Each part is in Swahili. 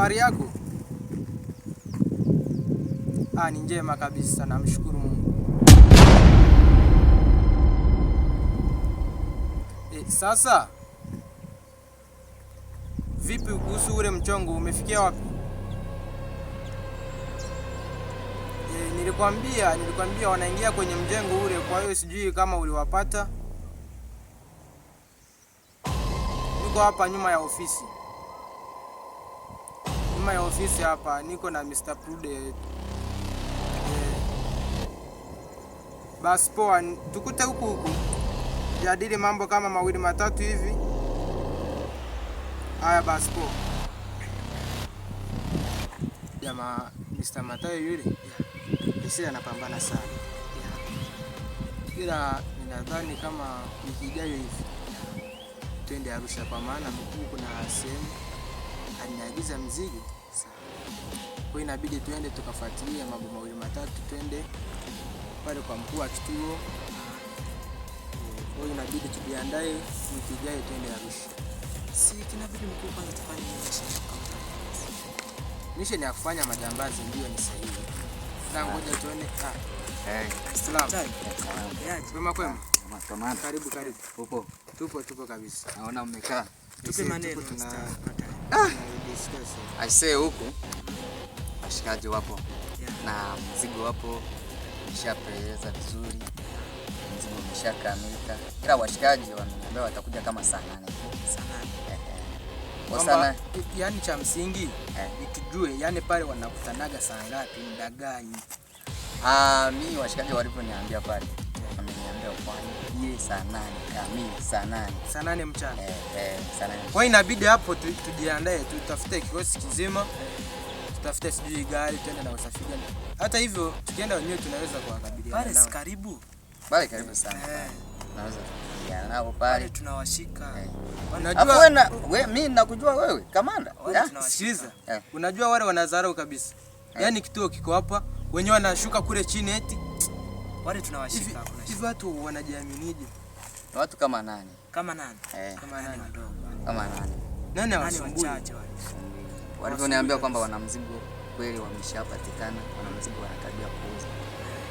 habari yako? Ni njema kabisa, namshukuru Mungu. Sasa vipi kuhusu ule mchongo, umefikia wapi? Nilikwambia wanaingia kwenye mjengo ule, kwa hiyo sijui kama uliwapata. Niko hapa nyuma ya ofisi. Nyuma ya ofisi hapa niko na Mr. Prude. Basi poa, tukute huku jadili mambo kama mawili matatu hivi. Haya basi poa. Jamaa Mr. Matayo yule, yeye anapambana sana. Ila ninadhani kama wiki ijayo hivi twende Arusha, kwa maana mkuu kuna sehemu anaagiza mzigo. Kwa hiyo inabidi tuende tukafuatilia mambo mawili matatu, twende pale kwa mkuu wa kituo. Kwa hiyo inabidi tujiandae wiki ijayo twende Arusha. Si kinabidi mkuu kwanza tufanye mission ya kufanya majambazi, ndio ni sahihi. Na ngoja tuone. Salamu. Kwema kwema. Tamam. Karibu. Upo? Tupo kabisa. Naona mmekaa. Tupe maneno. I say huku washikaji wapo na mzigo wapo, umeshapeleza vizuri, mzigo umeshakamilika. Ila washikaji wameniambia watakuja kama saa 8. Kwamba yani cha msingi nitujue yani pale wanakutanaga saa ngapi, muda gani? Mimi washikaji waliponiambia pale wameniambia ufanye ile saa 8 kamili, saa 8 mchana. Saa 8. Kwa hiyo inabidi hapo tujiandae, tutafute kikosi kizima, tutafute sijui gari, twende na usafiri. Hata hivyo tukienda wenyewe tunaweza kuwakabiliana nao. Pale karibu sana. Naweza kufikiana nao pale, tunawashika. Unajua mimi nakujua wewe kamanda. Sikiliza. Unajua wale wanadharau kabisa. Yaani kituo kiko hapa, wenyewe wanashuka kule chini eti wale tunawashika. Hivi watu wanajiaminije? Watu kama nani? Kama nani wadogo. Kama nani? Nani wasumbui? Walivyoniambia kwamba wana mzigo kweli wameshapatikana, wana mzigo wanakaribia kuuza.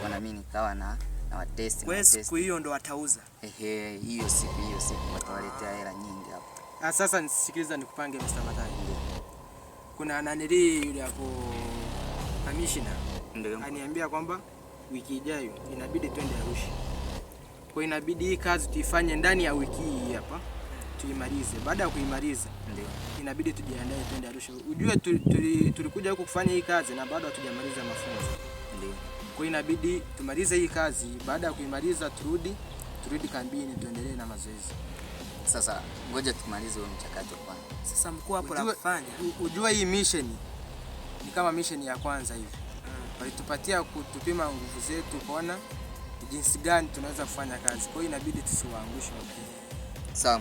Wanaamini kawa na watesti. Kwa siku hiyo ndo watauza. Hiyo siku watawaletea hela nyingi hapo. Sasa nisikiliza nikupange Mr. Matayo. Kuna nanili yule hapo commissioner. Ndio. Aniambia kwamba wiki ijayo inabidi twende Arusha. Kwa inabidi hii kazi tuifanye ndani ya wiki hii hapa. Tuimalize. Baada ya kuimaliza ndio inabidi tujiandae twende Arusha. Ujue tulikuja huku kufanya hii kazi na bado hatujamaliza mafunzo. Ndio. Kwa inabidi tumalize hii kazi, baada ya kuimaliza turudi kambini tuendelee na mazoezi. Sasa ngoja tumalize huo mchakato kwanza. Sasa mkuu hapo la kufanya. Ujue hii mission ni kama mission ya kwanza hivi. Walitupatia kutupima nguvu zetu kuona jinsi gani tunaweza kufanya kazi. Kwa hiyo inabidi tusiwaangushe wakati. Sawa.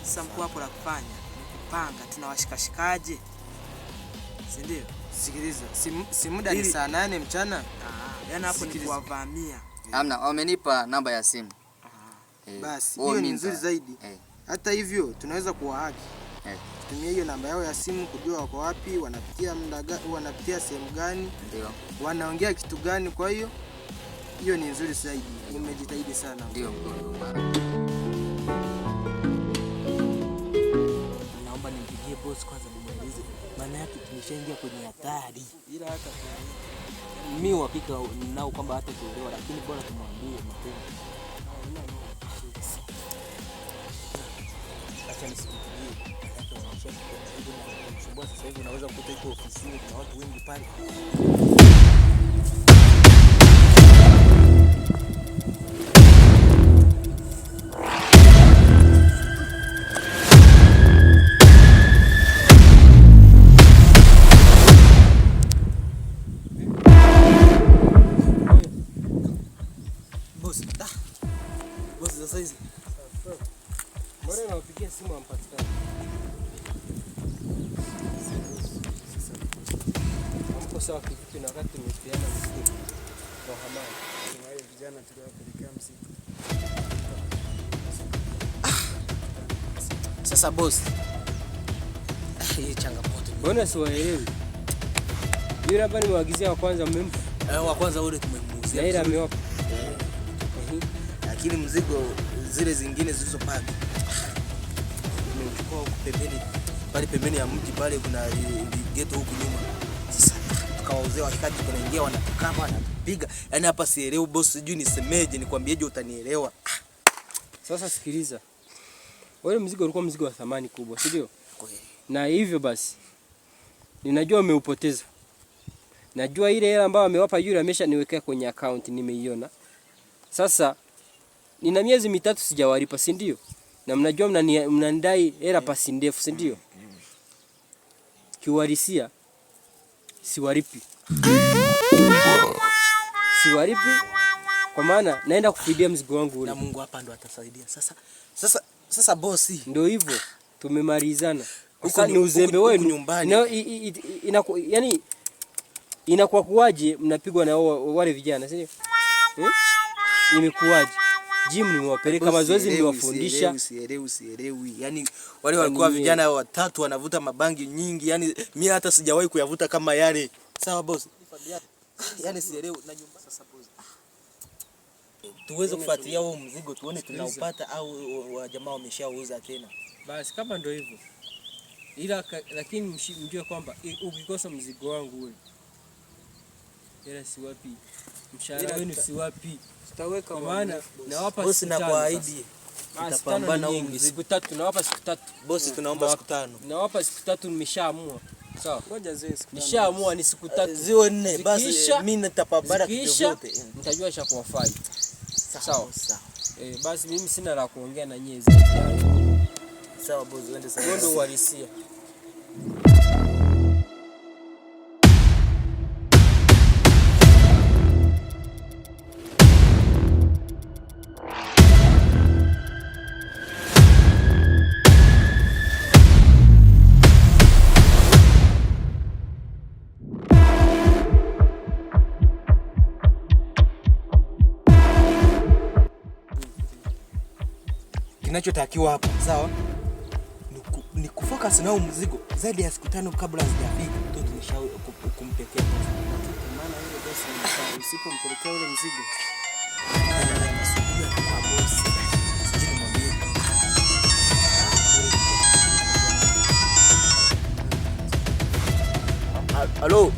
Sasa mkuu hapo la kufanya ni kupanga tunawashikashikaje. Si ndio? Sikiliza, si muda ni saa 8 mchana. Yaani hapo ni kuwavamia. Hamna, wamenipa namba ya simu. Basi hiyo ni nzuri zaidi. Hata hivyo tunaweza kuwahaki. Tumia hiyo namba yao ya simu kujua wako wapi, wanapitia sehemu gani, ndio wanaongea kitu gani. Kwa hiyo ni nzuri zaidi. Umejitahidi sana. Ndio. Naomba nimpigie boss kwanza nimweleze. Maana yake tumeshaingia kwenye hatari. Ila hata mimi uhakika nao kwamba hata kuelewa, lakini bora tumwambie mapema. Acha nisikie. Sasa hivi unaweza kukuta iko ofisini na watu wengi pale. Boss sasa hizi. Mbona unapigia simu hampatikani? Sawa kivipi na wakati tumefiana mzigo kwa hamani. Wale vijana tuliwapelekea mzigo. Sasa boss. Hii changamoto Mbona siwaelewi? Yule hapa nimewagizia wa kwanza mmempa. Wa kwanza ule tumemuuzia. Na ile amewapa. Lakini mzigo zile zingine zilizobaki nimechukua huko pembeni, pale pembeni ya mji pale kuna ghetto huku nyuma. Sasa tukawauzia washikaji, tunaingia wanatukama wanatupiga. Yaani hapa sielewi boss, sijui nisemeje, nikwambieje utanielewa. Sasa sikiliza. Wale mzigo ulikuwa mzigo wa thamani kubwa, si ndio? Na hivyo basi ninajua umeupoteza. Najua ile hela ambayo amewapa yule ameshaniwekea kwenye account, nimeiona. Sasa nina miezi mitatu sijawalipa, si ndio? Na mnajua mnanidai hela pasi ndefu, si ndio? Kiuhalisia siwalipi. Siwalipi kwa maana naenda kufidia mzigo wangu ule. Na Mungu hapa ndo atasaidia. Sasa bosi, ndio hivyo tumemalizana. Sasa ni uzembe wenu nyumbani. Yaani inakuwa kuwaje mnapigwa na wale vijana, si ndio? Imekuwaje? Gym nimewapeleka mazoezi, nimewafundisha. Sielewi. Yaani wale walikuwa vijana watatu wanavuta mabangi nyingi, yaani mimi hata sijawahi kuyavuta kama yale. Sawa boss. Yaani sielewi na nyumba sasa boss. Tuweze kufuatilia huo mzigo tuone tunaupata au jamaa wameshauza tena. Basi kama ndio hivyo. Ila lakini mjue kwamba ukikosa mzigo wangu ule, ila si wapi. Mshahara wenu si wapi. Tutaweka maana nawapa bosi, na kuahidi tutapambana huko siku 3, nawapa siku 3. Bosi tunaomba siku 5. Nawapa siku 3, nimeshaamua. Sawa. Ngoja zile siku 5. Nishaamua ni siku 3. Ziwe 4 basi mimi nitapambana kivyovyote. Mtajua cha kuwafai. Sawa. Basi mimi sina la kuongea na nyie. Sawa bosi, uende sasa. Ndio uhalisia. Kinachotakiwa hapa sawa ni kufocus nao mzigo zaidi ya siku 5 kabla hazijafika, ndio tumeshauri kumpekea. Maana yule bosi usipompelekea ule mzigo anasubiria kwa bosi. Sijui nimwambie. Halo.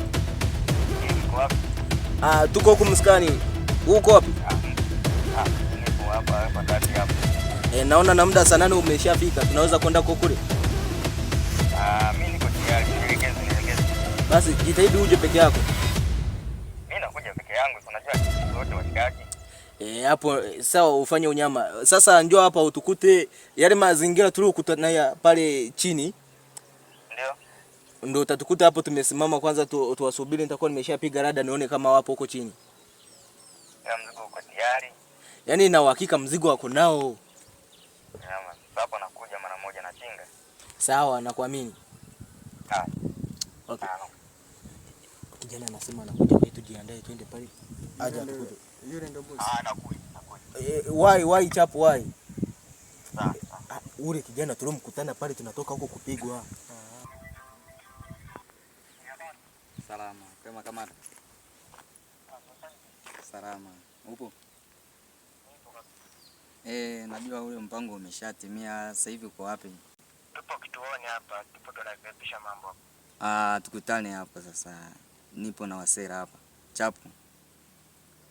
Uko wapi? Tuko huko mskani. Uko wapi? Niko hapa kati hapa. Naona na muda saa 8 umeshafika. Tunaweza kwenda huko kule. Mimi niko tayari. Nielekeze. Basi jitahidi uje peke yako. Mimi nakuja peke yangu. Unajua wote washikaji. Hapo sawa, ufanye unyama. Sasa njoo hapa utukute yale mazingira tuliyokutana pale chini. Ndio utatukuta hapo tumesimama. Kwanza tuwasubiri, nitakuwa nimeshapiga rada nione kama wapo huko chini. Na mzigo uko tayari. Yaani na uhakika mzigo wako nao. Hapo nakuja mara moja na chinga. Sawa, nakuamini. Okay. Kijana anasema anakuja, kwa hiyo tujiandae twende pale. Aje atukuja. yule ndio bosi. Nakuja. Why chap why? Sawa. Ule kijana tulomkutana pale tunatoka huko kupigwa. Salama. Kama kamanda. Salama. Upo? Najua ule mpango umeshatimia. Sasa hivi uko wapi? Tupo kituoni hapa, tupo tunarekebisha mambo hapa. Tukutane hapa sasa. Nipo na wasera hapa. Chapu.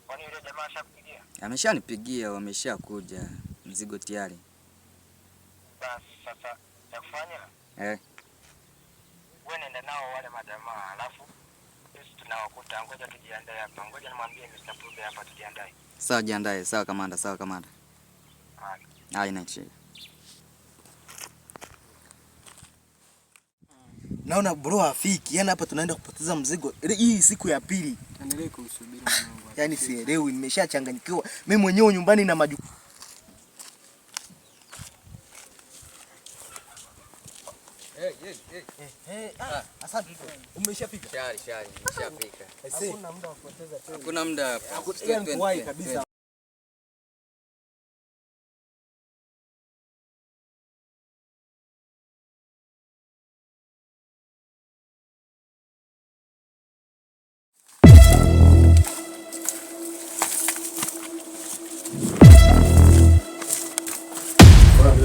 Kwani yule jamaa ashakupigia? Ameshanipigia, wameshakuja. Mzigo tayari. Basi sasa cha kufanya? Wewe nenda nao wale majamaa, alafu sisi tunawakuta. Ngoja tujiandae hapa. Ngoja nimwambie Mr. Pube hapa tujiandae. Sawa, jiandae. Sawa kamanda, sawa kamanda. Haina shida. Naona bro afiki. Yaani hapa tunaenda kupoteza mzigo. Hii siku ya pili. Endelee kumsubiri mwanangu. Yaani sielewi, nimeshachanganyikiwa. Mimi mwenyewe nyumbani na majukumu. Asante. Umeshafika? Shari, nimeshafika. Hakuna muda wa kupoteza tena. Hakuna muda. Yaani kabisa.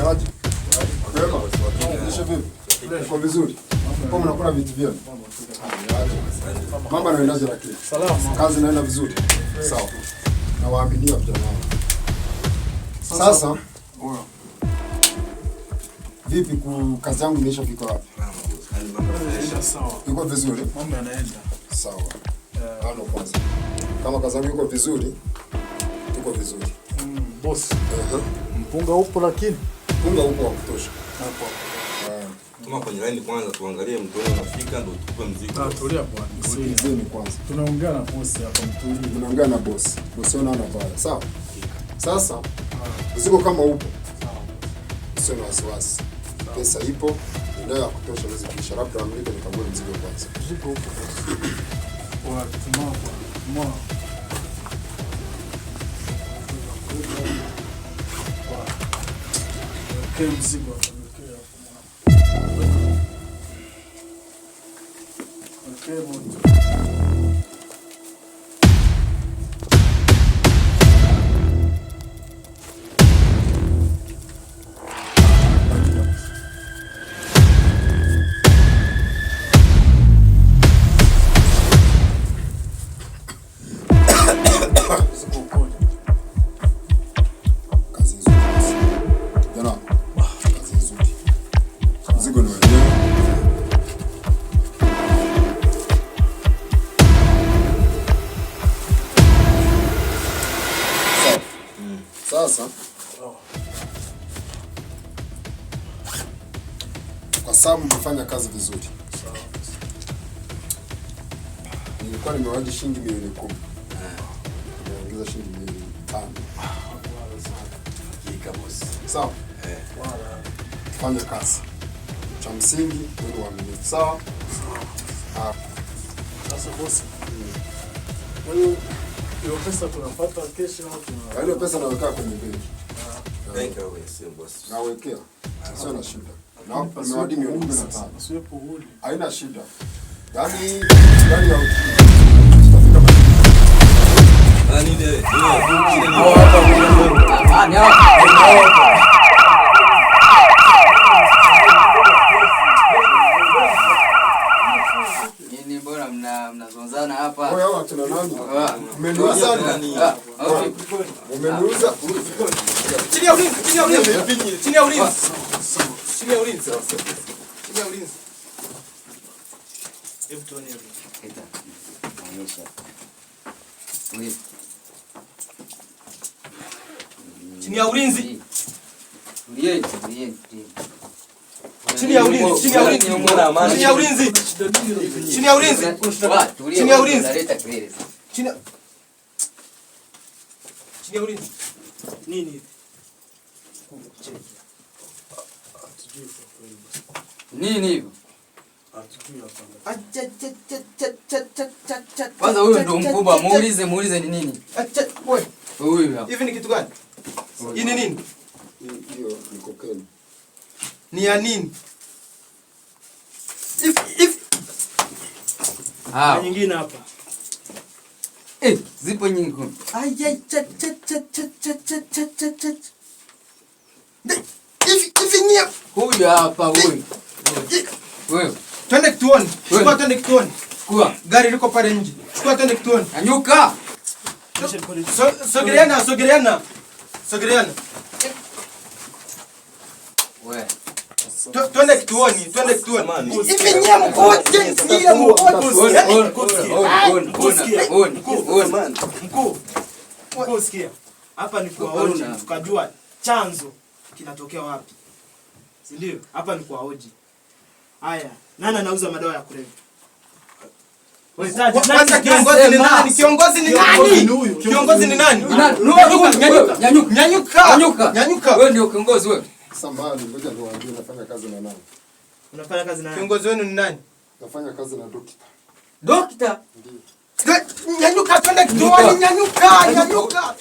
Aje. Kwa vizuri. Kwa mnakula vitu vyenu. Mambo yanaendaje lakini? Salama. Kazi inaenda vizuri. Sawa. Na waaminia vijana wangu. Sasa vipi kazi yangu imeshafika wapi? Sawa. Iko vizuri? Mambo yanaenda. Sawa. Hapo kwanza. Kama kazi yangu iko vizuri, tuko vizuri. Boss. Mpunga upo lakini? Mpunga upo wa kutosha. Hapo. Tuma kwenye line kwanza tuangalie mtoni unafika ndio tupe mzigo. Tulia bwana. Sikilizeni kwanza. Tunaongea na boss hapa mtoni. Tunaongea na boss. Boss yona ana baya. Sawa? Sasa mzigo kama upo. Sawa. Sio na wasiwasi. Pesa ipo, ndio ya kutosha hizo kisha labda amlipe nikague mzigo kwanza. Mzigo upo. Kwa tuma bwana. Okay, mzigo hapa. Okay, mtu. Sasa kwa sababu mmefanya kazi vizuri, nilikuwa nimewaji shilingi milioni 10. Nimeongeza shilingi milioni 5. Sawa? Fanya kazi. Cha msingi ndio uaminifu. Sawa? Sasa bosi. Hiyo pesa tunapata kesho au tuna? Hiyo pesa naweka kwenye benki. Benki au simu boss. Nawekea. Sio na shida. Na nimewadi milioni 15. Siwepo huli. Haina shida. Yaani ya nini bora mnazozana hapa. Wewe hawa tuna nani? Umeniuza nani? Umeniuza? Chini ya ulinzi, chini ya ulinzi. Chini ya ulinzi. Chini ya ulinzi. Chini ya ulinzi. Hebu tuone hapo. Eta. Onyesha. Wewe. Chini ya ulinzi. Tulie. Chini ya ulinzi, chini ya ulinzi. Chini ya ulinzi. Chini ya ulinzi. Chini ya ulinzi. Naleta kelele. Chini ya ulinzi. Nini? Nini hivyo? Kwanza huyu ndo mkubwa, muulize ni nini? Wewe. Huyu hapa. Hivi ni kitu gani? Hii ni nini? Hiyo ni cocaine. Ni ya nini? If na nyingine hapa. Zipo nyingi. Hivi nyia. Huyu hapa huyu. Wewe. Twende kituoni. Chukua twende kituoni. Chukua. Gari liko pale nje. Chukua twende kituoni. Anyuka. Sogeleana. Wewe. Twende kituoni. Hivi nyia mkoje? Nyia Mkuu, sikia. Hapa ni kwa hoji, tukajua chanzo kinatokea wapi. Si ndio? Hapa ni kwa hoji. Haya, nani anauza madawa ya kulevya? Kwanza kiongozi ni nani? Kiongozi ni nani? Nyanyuka. Wewe ndio kiongozi wewe. Samahani, ngoja niwaambie nafanya kazi na nani. Unafanya kazi na nani? Kiongozi wenu ni nani? Nafanya kazi na dokta. Dokta? Nyanyuka twende kituoni, nyanyuka.